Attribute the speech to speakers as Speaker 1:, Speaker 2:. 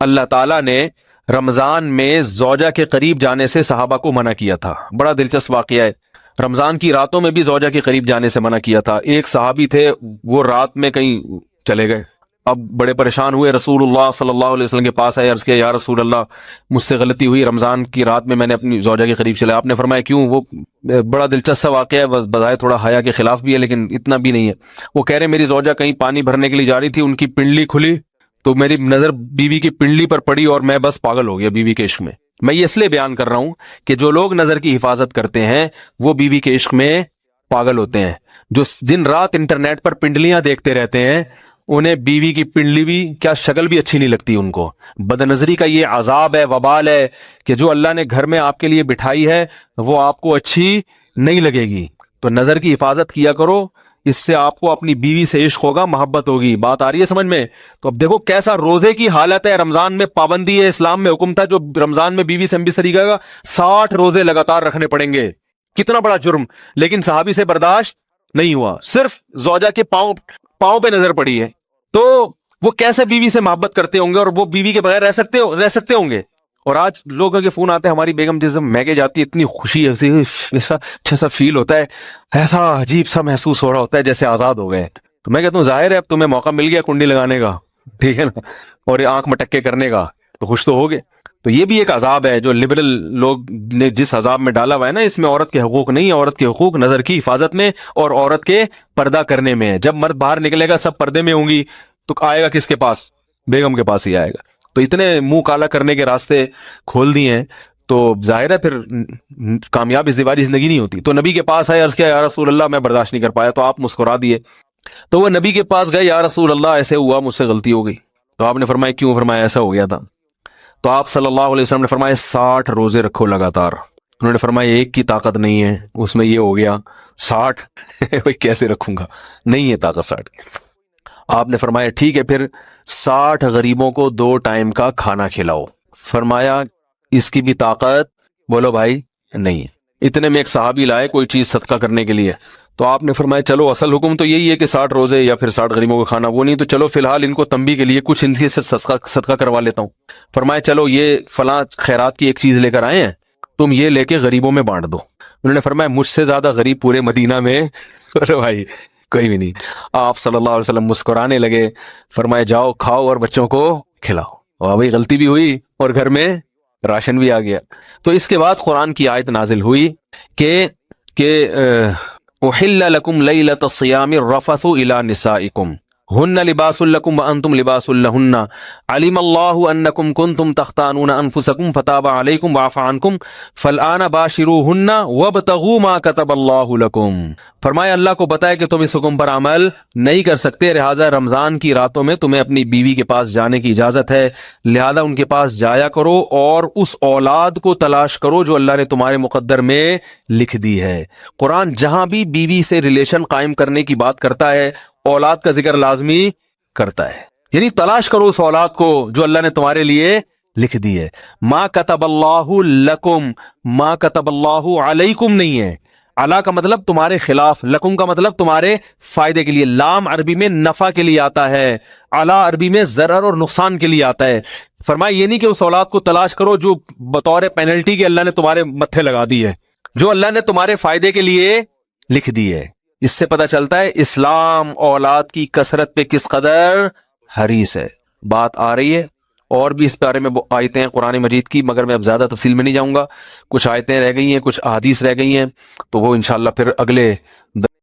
Speaker 1: اللہ تعالیٰ نے رمضان میں زوجہ کے قریب جانے سے صحابہ کو منع کیا تھا. بڑا دلچسپ واقعہ ہے. رمضان کی راتوں میں بھی زوجہ کے قریب جانے سے منع کیا تھا. ایک صحابی تھے، وہ رات میں کہیں چلے گئے. اب بڑے پریشان ہوئے، رسول اللہ صلی اللہ علیہ وسلم کے پاس آئے، عرض کیا یا رسول اللہ مجھ سے غلطی ہوئی، رمضان کی رات میں میں نے اپنی زوجہ کے قریب چلا. آپ نے فرمایا کیوں؟ وہ بڑا دلچسپ سا واقعہ ہے، بس بظاہر تھوڑا حیا کے خلاف بھی ہے لیکن اتنا بھی نہیں ہے. وہ کہہ رہے میری زوجہ کہیں پانی بھرنے کے لیے جا رہی تھی، ان کی پنڈلی کھلی تو میری نظر بیوی کی پنڈلی پر پڑی اور میں بس پاگل ہو گیا بیوی کے عشق میں. میں یہ اس لیے بیان کر رہا ہوں کہ جو لوگ نظر کی حفاظت کرتے ہیں وہ بیوی کے عشق میں پاگل ہوتے ہیں. جو دن رات انٹرنیٹ پر پنڈلیاں دیکھتے رہتے ہیں انہیں بیوی کی پنڈلی بھی کیا شکل بھی اچھی نہیں لگتی ان کو. بد نظری کا یہ عذاب ہے، وبال ہے کہ جو اللہ نے گھر میں آپ کے لیے بٹھائی ہے وہ آپ کو اچھی نہیں لگے گی. تو نظر کی حفاظت کیا کرو، اس سے آپ کو اپنی بیوی سے عشق ہوگا، محبت ہوگی. بات آ رہی ہے سمجھ میں؟ تو اب دیکھو کیسا روزے کی حالت ہے. رمضان میں پابندی ہے، اسلام میں حکم تھا جو رمضان میں بیوی سے ہم بستری کرے گا 60 روزے لگاتار رکھنے پڑیں گے. کتنا بڑا جرم، لیکن صحابی سے برداشت نہیں ہوا. صرف زوجہ کے پاؤں پہ نظر پڑی ہے تو وہ کیسے بیوی سے محبت کرتے ہوں گے اور وہ بیوی کے بغیر رہ سکتے ہوں گے. اور آج لوگوں کے فون آتے ہیں ہماری بیگم جس میگے جاتی ہے اتنی خوشی ہے، ایسا اچھا سا فیل ہوتا ہے، ایسا عجیب سا محسوس ہو رہا ہوتا ہے جیسے آزاد ہو گئے. تو میں کہتا ہوں ظاہر ہے اب تمہیں موقع مل گیا کنڈی لگانے کا، ٹھیک ہے نا، اور یہ آنکھ مٹکے کرنے کا، تو خوش تو ہوگے. تو یہ بھی ایک عذاب ہے جو لبرل لوگ نے جس عذاب میں ڈالا ہوا ہے نا، اس میں عورت کے حقوق نہیں ہے. عورت کے حقوق نظر کی حفاظت میں اور عورت کے پردہ کرنے میں ہے. جب مرد باہر نکلے گا سب پردے میں ہوں گی تو آئے گا کس کے پاس؟ بیگم کے پاس ہی آئے گا. تو اتنے منہ کالا کرنے کے راستے کھول دیے ہیں تو ظاہر ہے پھر کامیاب ازدواجی زندگی نہیں ہوتی. تو نبی کے پاس آئے، عرض کیا یا رسول اللہ میں برداشت نہیں کر پایا. تو آپ مسکرا دیے. تو وہ نبی کے پاس گئے، یا رسول اللہ ایسے ہوا، مجھ سے غلطی ہو گئی. تو آپ نے فرمایا کیوں؟ فرمایا ایسا ہو گیا تھا. تو آپ صلی اللہ علیہ وسلم نے فرمایا 60 روزے رکھو لگاتار. انہوں نے فرمایا ایک کی طاقت نہیں ہے، اس میں یہ ہو گیا 60 کیسے رکھوں گا، نہیں ہے طاقت 60. آپ نے فرمایا ٹھیک ہے پھر 60 غریبوں کو 2 ٹائم کا کھانا کھلاؤ. فرمایا اس کی بھی طاقت بولو بھائی نہیں ہے. اتنے میں ایک صحابی لائے کوئی چیز صدقہ کرنے کے لیے. تو آپ نے فرمایا چلو اصل حکم تو یہی ہے کہ 60 روزے یا پھر 60 غریبوں کو کھانا، وہ نہیں تو چلو فی الحال ان کو تنبیہ کے لیے کچھ ان سے صدقہ کروا لیتا ہوں. فرمایا چلو یہ فلاں خیرات کی ایک چیز لے کر آئے ہیں، تم یہ لے کے غریبوں میں بانٹ دو. انہوں نے فرمایا مجھ سے زیادہ غریب پورے مدینہ میں بھائی کوئی بھی نہیں. آپ صلی اللہ علیہ وسلم مسکرانے لگے، فرمایا جاؤ کھاؤ اور بچوں کو کھلاؤ. اور بھائی غلطی بھی ہوئی اور گھر میں راشن بھی آ گیا. تو اس کے بعد قرآن کی آیت نازل ہوئی کہ احل لکم لیلۃ الصیام الرفث الی نسائکم ہن لباس لکم وانتم لباس لہن علم اللہ انکم کنتم تختانون انفسکم فتاب علیکم وعفى عنکم فالآن باشروہن وابتغوا ما کتب اللہ لکم. فرمایا اللہ کو بتائے کہ تم اس حکم پر عمل نہیں کر سکتے، لہٰذا رمضان کی راتوں میں تمہیں اپنی بیوی کے پاس جانے کی اجازت ہے، لہذا ان کے پاس جایا کرو اور اس اولاد کو تلاش کرو جو اللہ نے تمہارے مقدر میں لکھ دی ہے. قرآن جہاں بھی بیوی سے ریلیشن قائم کرنے کی بات کرتا ہے اولاد کا ذکر لازمی کرتا ہے، یعنی تلاش کرو اس اولاد کو جو اللہ نے تمہارے لیے لکھ دی ہے. ما کتب اللہ لکم، ما کتب اللہ علیکم نہیں ہے. علا کا مطلب تمہارے خلاف، لکم کا مطلب تمہارے فائدے کے لیے. لام عربی میں نفع کے لیے آتا ہے، علا عربی میں ضرر اور نقصان کے لیے آتا ہے. فرمایا یہ نہیں کہ اس اولاد کو تلاش کرو جو بطور پینلٹی کے اللہ نے تمہارے متھے لگا دی ہے، جو اللہ نے تمہارے فائدے کے لیے لکھ دی ہے. اس سے پتہ چلتا ہے اسلام اولاد کی کثرت پہ کس قدر حریص ہے. بات آ رہی ہے اور بھی اس بارے میں آیتیں ہیں قرآن مجید کی، مگر میں اب زیادہ تفصیل میں نہیں جاؤں گا. کچھ آیتیں رہ گئی ہیں، کچھ احادیث رہ گئی ہیں، تو وہ انشاءاللہ پھر اگلے